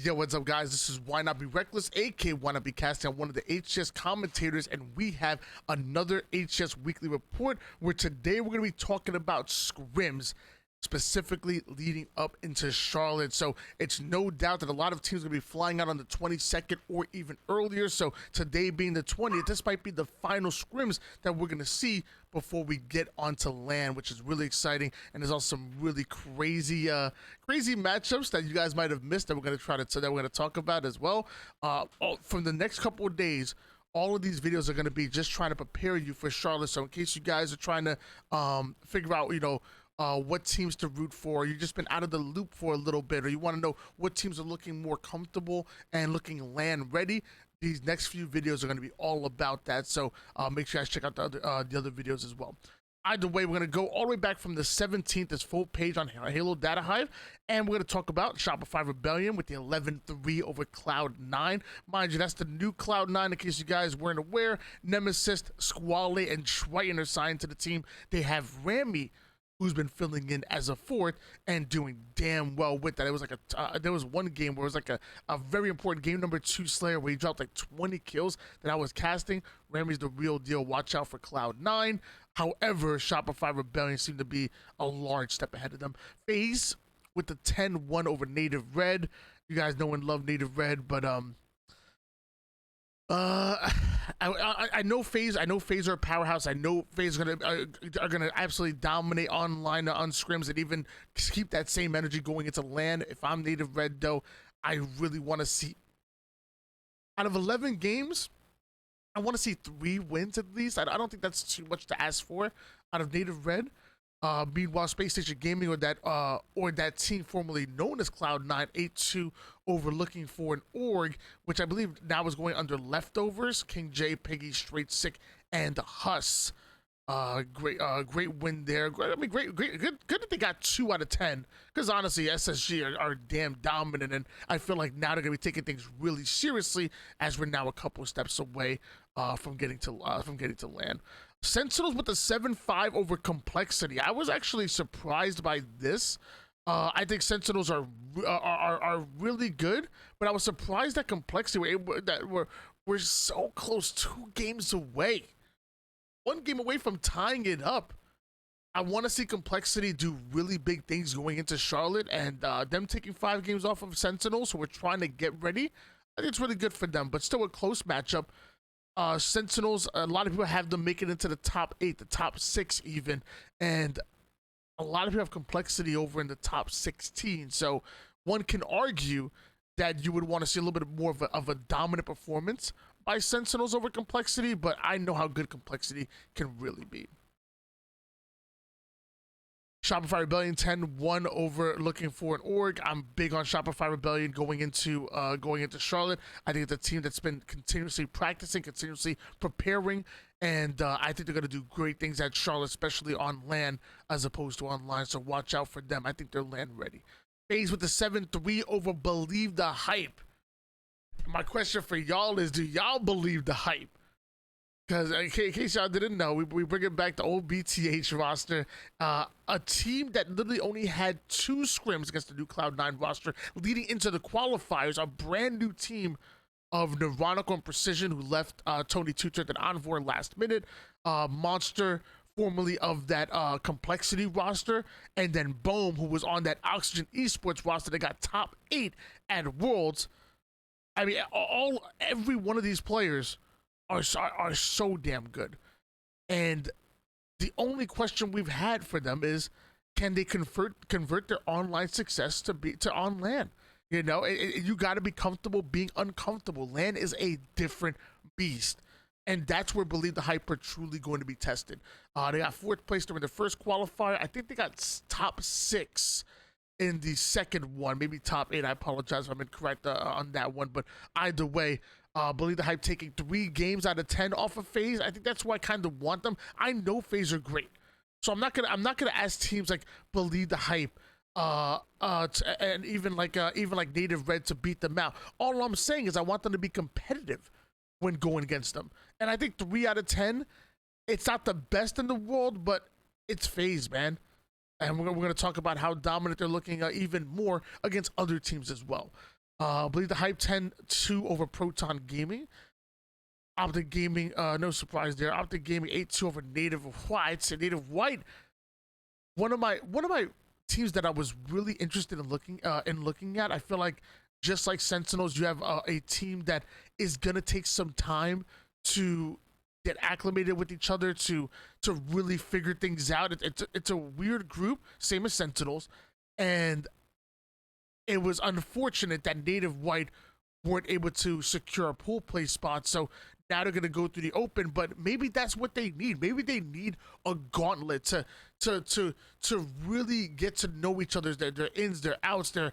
Yo, what's up, guys? This is Why Not Be Reckless, aka Why Not Be Casting. I'm one of the HCS commentators, and we have another HCS Weekly Report where today we're going to be talking about scrims, specifically leading up into Charlotte. So it's no doubt that a lot of teams are going to be flying out on the 22nd or even earlier. So today being the 20th, this might be the final scrims that we're going to see before we get onto land, which is really exciting. And there's also some really crazy matchups that you guys might have missed that we're going to talk about as well. From the next couple of days, all of these videos are going to be just trying to prepare you for Charlotte. So in case you guys are trying to figure out, what teams to root for, you've just been out of the loop for a little bit, or you want to know what teams are looking more comfortable and looking land ready, these next few videos are going to be all about that. So make sure you guys check out the other videos as well. Either way, we're going to go all the way back from the 17th, this full page on Halo Data Hive, and we're going to talk about Shopify Rebellion with the 11-3 over Cloud9. Mind you, that's the new Cloud9, in case you guys weren't aware. Nemesis, Squale, and Triton are signed to the team. They have Rami, who's been filling in as a fourth and doing damn well with that. It was like there was one game where it was like a very important game number 2 Slayer where he dropped like 20 kills that I was casting. Rami's the real deal. Watch out for Cloud9. However, Shopify Rebellion seemed to be a large step ahead of them. FaZe with the 10-1 over Native Red. You guys know and love Native Red, but I know FaZe. I know FaZe are a powerhouse. I know FaZe are gonna absolutely dominate online on scrims and even keep that same energy going into land. If I'm Native Red, though, I really want to see, out of 11 games, I want to see 3 wins at least. I don't think that's too much to ask for out of Native Red. Meanwhile, Space Station Gaming or that team formerly known as Cloud9, 8-2 over looking for an org, which I believe now is going under Leftovers, King J, Piggy, Straight Sick, and Huss. Great win there. I mean, good that they got 2 out of 10. Because honestly, SSG are damn dominant, and I feel like now they're gonna be taking things really seriously as we're now a couple of steps away from getting to land. Sentinels with the 7-5 over Complexity. I was actually surprised by this. I think Sentinels are really good, but I was surprised that Complexity we're so close, 2 games away. 1 game away from tying it up. I want to see Complexity do really big things going into Charlotte, and them taking 5 games off of Sentinels, so we're trying to get ready. I think it's really good for them, but still a close matchup. Sentinels, a lot of people have them make it into the top 8, the top 6 even, and a lot of people have Complexity over in the top 16. So one can argue that you would want to see a little bit more of a dominant performance by Sentinels over Complexity, but I know how good Complexity can really be. Shopify Rebellion 10-1 over looking for an org. I'm big on Shopify Rebellion going into Charlotte. I think it's a team that's been continuously practicing, continuously preparing, and I think they're going to do great things at Charlotte, especially on land as opposed to online. So watch out for them. I think they're land ready. FaZe with the 7-3 over Believe the Hype. My question for y'all is, do y'all believe the hype? Because in case y'all didn't know, we bring it back to old BTH roster. A team that literally only had 2 scrims against the new Cloud9 roster leading into the qualifiers. A brand new team of Neuronical and Precision, who left Tony Tutor and Envoy last minute. Monster, formerly of that Complexity roster. And then Bohm, who was on that Oxygen Esports roster that got top 8 at Worlds. I mean, every one of these players are so damn good, and the only question we've had for them is, can they convert their online success to on land? You got to be comfortable being uncomfortable. Land is a different beast, and that's where Believe the Hype are truly going to be tested. They got 4th place during the first qualifier. I think they got top 6 in the second one, maybe top 8. I apologize if I'm incorrect on that one, but either way, Believe the Hype taking 3 games out of 10 off of FaZe. I think that's why I kind of want them. I know FaZe are great, so I'm not gonna ask teams like Believe the Hype and even like Native Red to beat them out. All I'm saying is I want them to be competitive when going against them, and I think 3 out of 10. It's not the best in the world, but it's FaZe, man. And we're going to talk about how dominant they're looking even more against other teams as well. I believe the hype 10-2 over Proton Gaming. Optic Gaming, no surprise there. Optic Gaming 8-2 over Native White. So Native White, one of my teams that I was really interested in looking at. I feel like just like Sentinels, you have a team that is gonna take some time to get acclimated with each other, to really figure things out. It's a weird group, same as Sentinels, and it was unfortunate that Native White weren't able to secure a pool play spot. So now they're going to go through the open, but maybe that's what they need. Maybe they need a gauntlet to really get to know each other's their ins, their outs, their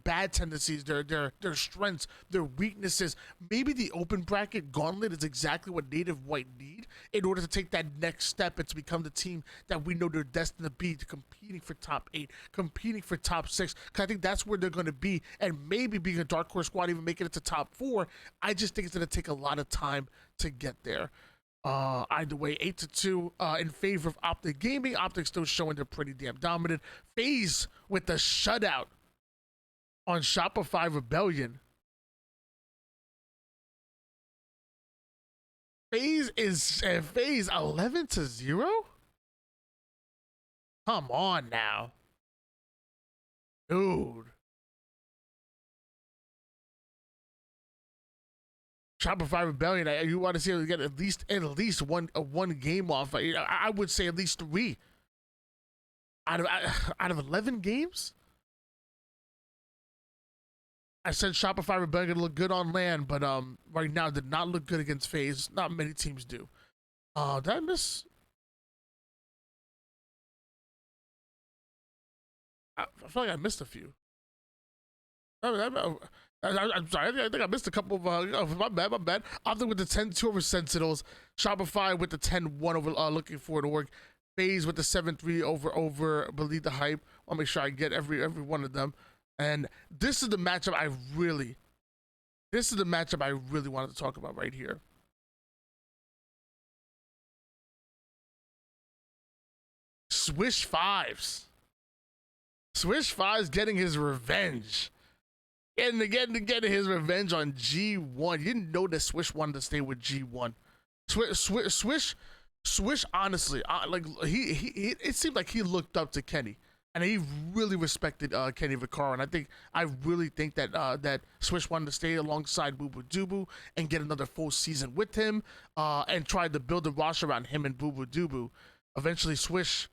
bad tendencies, their strengths, their weaknesses. Maybe the open bracket gauntlet is exactly what Native White need in order to take that next step and to become the team that we know they're destined to be, to competing for top 8, competing for top 6. Because I think that's where they're going to be, and maybe being a dark horse squad, even making it to top 4. I just think it's going to take a lot of time to get there. Either way, 8-2 in favor of Optic Gaming. Optic still showing they're pretty damn dominant. FaZe with the shutout on Shopify Rebellion. FaZe is 11-0. Come on now, dude. Shopify Rebellion, you want to see them get at least one game off. I would say at least 3 out of 11 games. I said Shopify Rebellion gonna look good on land, but right now did not look good against FaZe. Not many teams do. Did I miss? I feel like I missed a few. I'm sorry. I think I missed a couple of my bad. Optic with the 10-2 over Sentinels. Shopify with the 10-1 over Looking Forward Org. FaZe with the 7-3 over Believe the Hype. I'll make sure I get every one of them. And this is the matchup I really wanted to talk about right here. Swish Fives. Swish Fives getting his revenge. Getting his revenge on G1. You didn't know that Swish wanted to stay with G1. Swish honestly, like he it seemed like he looked up to Kenny, and he really respected Kenny Vaccaro. And I really think that that Swish wanted to stay alongside Boo Boo Dubu and get another full season with him, and tried to build a roster around him and Boo Boo Dubu. Eventually, Swish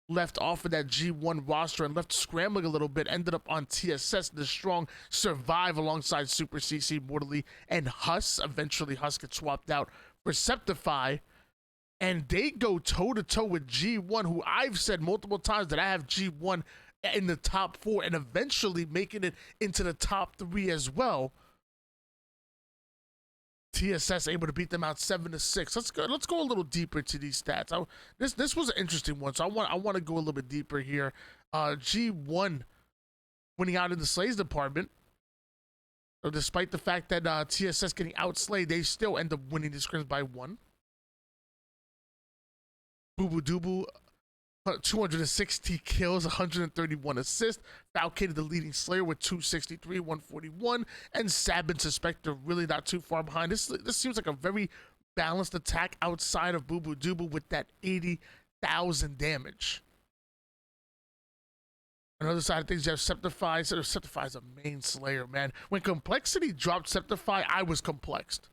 left off of that G1 roster and left scrambling a little bit, ended up on TSS. The strong survive alongside Super CC, Mortally, and Huss. Eventually, Huss gets swapped out for Septify, and they go toe-to-toe with G1, who I've said multiple times that I have G1 in the top 4 and eventually making it into the top 3 as well. TSS able to beat them out 7-6. Let's go a little deeper to these stats. This was an interesting one, so I want to go a little bit deeper here. G1 winning out in the Slays department. So despite the fact that TSS getting outslayed, they still end up winning the scrims by 1. Boo Boo Dubu, 260 kills, 131 assists. Falcated the leading Slayer with 263, 141. And Sabin Suspector really not too far behind. This seems like a very balanced attack outside of Boo Boo Dubu with that 80,000 damage. On the other side of things, you have Septify. So Septify is a main Slayer, man. When Complexity dropped Septify, I was complexed.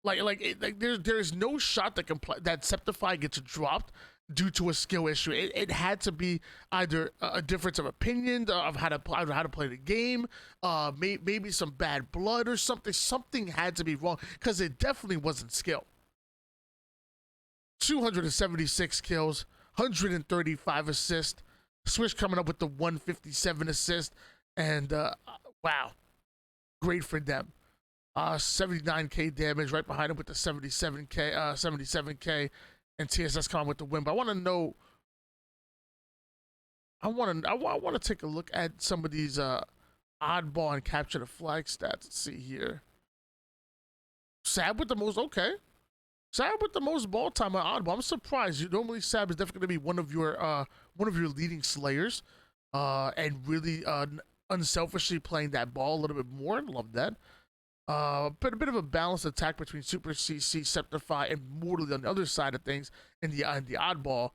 There's no shot that Septify gets dropped due to a skill issue. It had to be either a difference of opinion of how to play the game, maybe some bad blood or something. Something had to be wrong, because it definitely wasn't skill. 276 kills, 135 assists. Swish coming up with the 157 assist, and wow, great for them. 79k damage right behind him with the 77k, and TSS coming with the win. But I want to know. I want to take a look at some of these oddball and capture the flag stats. Let's see here. Sab with the most, okay. Sab with the most ball time on oddball. I'm surprised. Normally Sab is definitely going to be one of your leading slayers, and really unselfishly playing that ball a little bit more. Love that. But a bit of a balanced attack between Super CC, Septify, and Mortally on the other side of things in the oddball.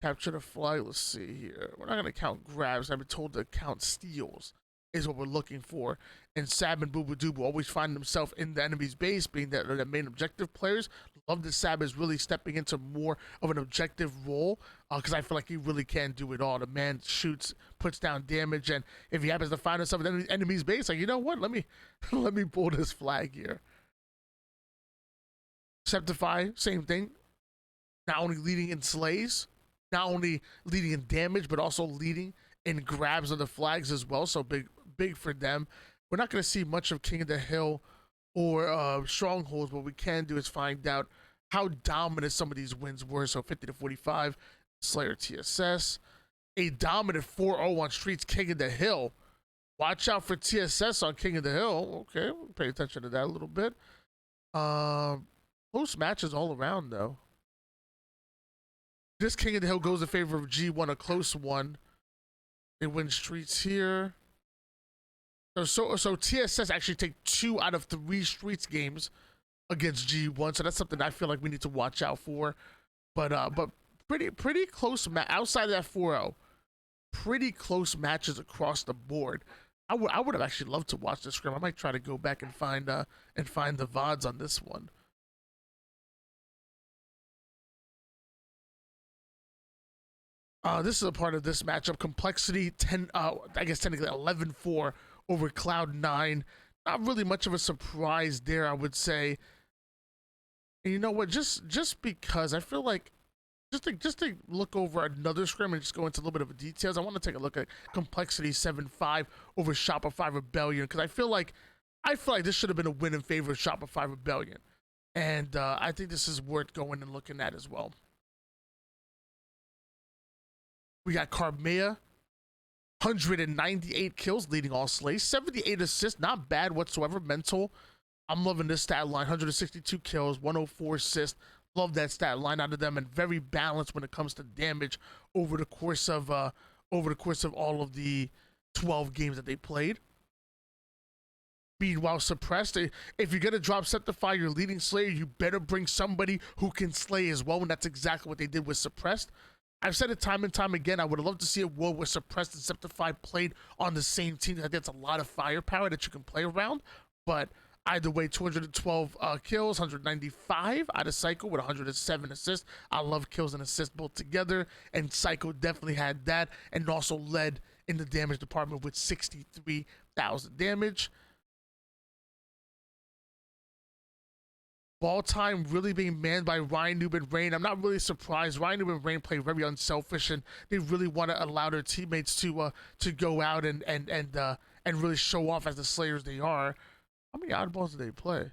Capture the flag. Let's see here. We're not going to count grabs. I've been told to count steals is what we're looking for. And Sab and Booba Dooba always find themselves in the enemy's base, being the main objective players. Love that Sab is really stepping into more of an objective role, because I feel like he really can do it all. The man shoots, puts down damage, and if he happens to find himself in the enemy's base, like, you know what? Let me pull this flag here. Septify, same thing. Not only leading in slays, not only leading in damage, but also leading in grabs of the flags as well. So big for them. We're not going to see much of King of the Hill or Strongholds. What we can do is find out how dominant some of these wins were. So 50-45, Slayer TSS. A dominant 4-0 on Streets King of the Hill. Watch out for TSS on King of the Hill. Okay, we'll pay attention to that a little bit. Close matches all around, though. This King of the Hill goes in favor of G1, a close one. They win Streets here. So TSS actually take 2 out of 3 Streets games against G1. So that's something I feel like we need to watch out for. But pretty close outside of that 4-0. Pretty close matches across the board. I would have actually loved to watch this scrim. I might try to go back and find the VODs on this one. This is a part of this matchup. Complexity 10. I guess technically 11-4 over Cloud9. Not really much of a surprise there, I would say. And you know what? Just because I feel like just to look over another scrim and just go into a little bit of details, I want to take a look at Complexity 7-5 over Shopify Rebellion, because I feel like this should have been a win in favor of Shopify Rebellion, and I think this is worth going and looking at as well. We got Carmea, 198 kills, leading all slays, 78 assists, not bad whatsoever. Mental, I'm loving this stat line, 162 kills, 104 assists. Love that stat line out of them, and very balanced when it comes to damage over the course of all of the 12 games that they played. Being well suppressed. If you're gonna drop Septify, your leading slayer, you better bring somebody who can slay as well, and that's exactly what they did with Suppressed. I've said it time and time again. I would have loved to see a world where Suppressed and Septify played on the same team. I think that's a lot of firepower that you can play around, but either way, 212 kills, 195 out of Psycho with 107 assists. I love kills and assists both together, and Psycho definitely had that, and also led in the damage department with 63,000 damage. Ball time really being manned by Ryan Noob and Rain. I'm not really surprised. Ryan Noob and Rain play very unselfish, and they really want to allow their teammates to go out and really show off as the slayers they are. How many oddballs do they play?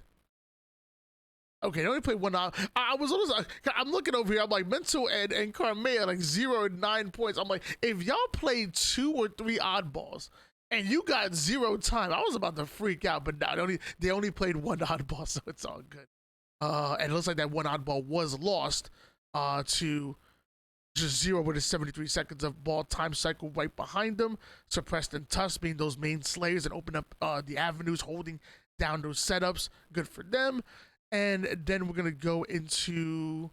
Okay, they only play one odd. I'm looking over here. I'm like, Mental and Carmea, like 0 and 9 points. I'm like, if y'all played 2 or 3 oddballs and you got 0 time, I was about to freak out. But no, they only played 1 oddball, so it's all good. And it looks like that 1 oddball was lost to just 0 with 73 seconds of ball time cycle right behind them. Suppressed and Tusk being those main slayers and open up the avenues, holding down those setups. Good for them. And then we're going to go into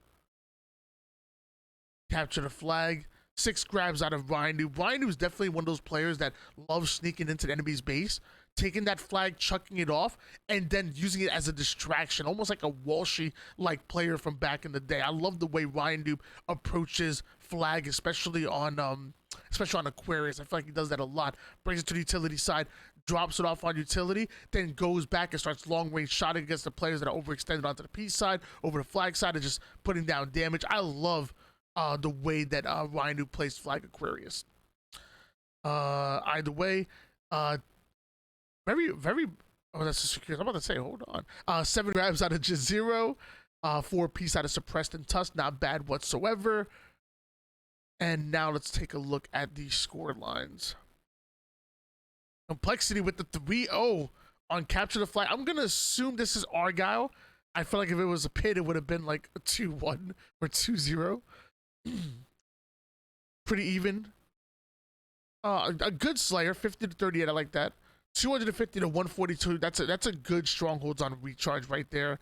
capture the flag. 6 grabs out of Ryan Noob. Ryan Noob is definitely one of those players that loves sneaking into the enemy's base, taking that flag, chucking it off, and then using it as a distraction, almost like a Walshy-like player from back in the day. I love the way Ryan Noob approaches flag, especially on Aquarius. I feel like he does that a lot. Brings it to the utility side, drops it off on utility, then goes back and starts long-range shotting against the players that are overextended onto the P side, over the flag side, and just putting down damage. I love the way that Ryan Noob plays flag Aquarius. Either way, very. Oh, that's a secure. I'm about to say, hold on. 7 grabs out of J0, 4 piece out of Suppressed and Tusk, not bad whatsoever. And now let's take a look at the score lines. Complexity with the 3-0 on capture the flag. I'm gonna assume this is Argyle. I feel like if it was a pit, it would have been like a 2-1 or 2-0. Pretty even. A good Slayer, 50 to 38. I like that. 250 to 142. That's a good strongholds on recharge right there.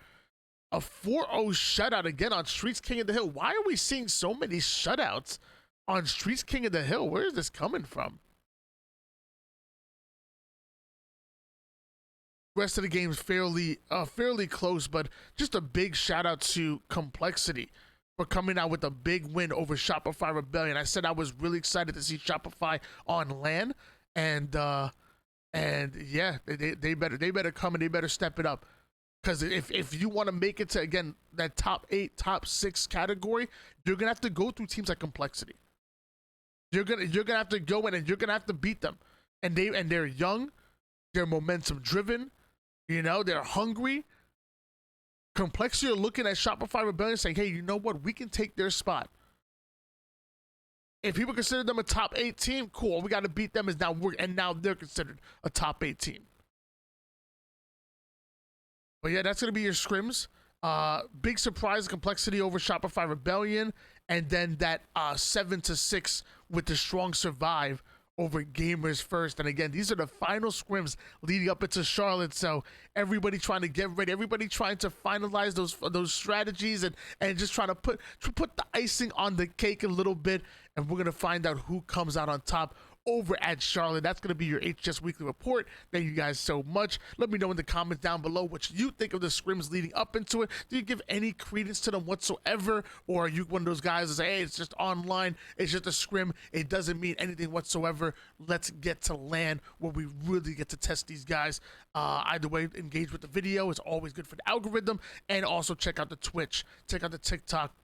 A 4-0 shutout again on Streets King of the Hill. Why are we seeing so many shutouts on Streets King of the Hill? Where is this coming from? Rest of the game's fairly close, but just a big shout out to Complexity for coming out with a big win over Shopify Rebellion. I said I was really excited to see Shopify on LAN, and yeah, they better come and they better step it up. Because if you want to make it to, again, that top 8, top 6 category, you're gonna have to go through teams like Complexity. You're gonna have to go in and you're gonna have to beat them. And they're young, they're momentum driven, you know, they're hungry. Complexity are looking at Shopify Rebellion saying, hey, you know what? We can take their spot. If people consider them a top 8 team, cool. We got to beat them. Now they're considered a top 8 team. But yeah, that's going to be your scrims. Big surprise, Complexity over Shopify Rebellion. And then that 7-6 with the strong Survive over Gamers First. And again, these are the final scrims leading up into Charlotte. So everybody trying to get ready, everybody trying to finalize those strategies and just trying to put the icing on the cake a little bit. And we're going to find out who comes out on top over at Charlotte. That's going to be your HCS Weekly Report. Thank you guys so much. Let me know in the comments down below what you think of the scrims leading up into it. Do you give any credence to them whatsoever? Or are you one of those guys that say, hey, it's just online, it's just a scrim, it doesn't mean anything whatsoever? Let's get to LAN where we really get to test these guys. Either way, engage with the video. It's always good for the algorithm. And also check out the Twitch, check out the TikTok,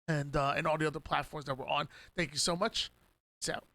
and all the other platforms that we're on. Thank you so much. Peace out.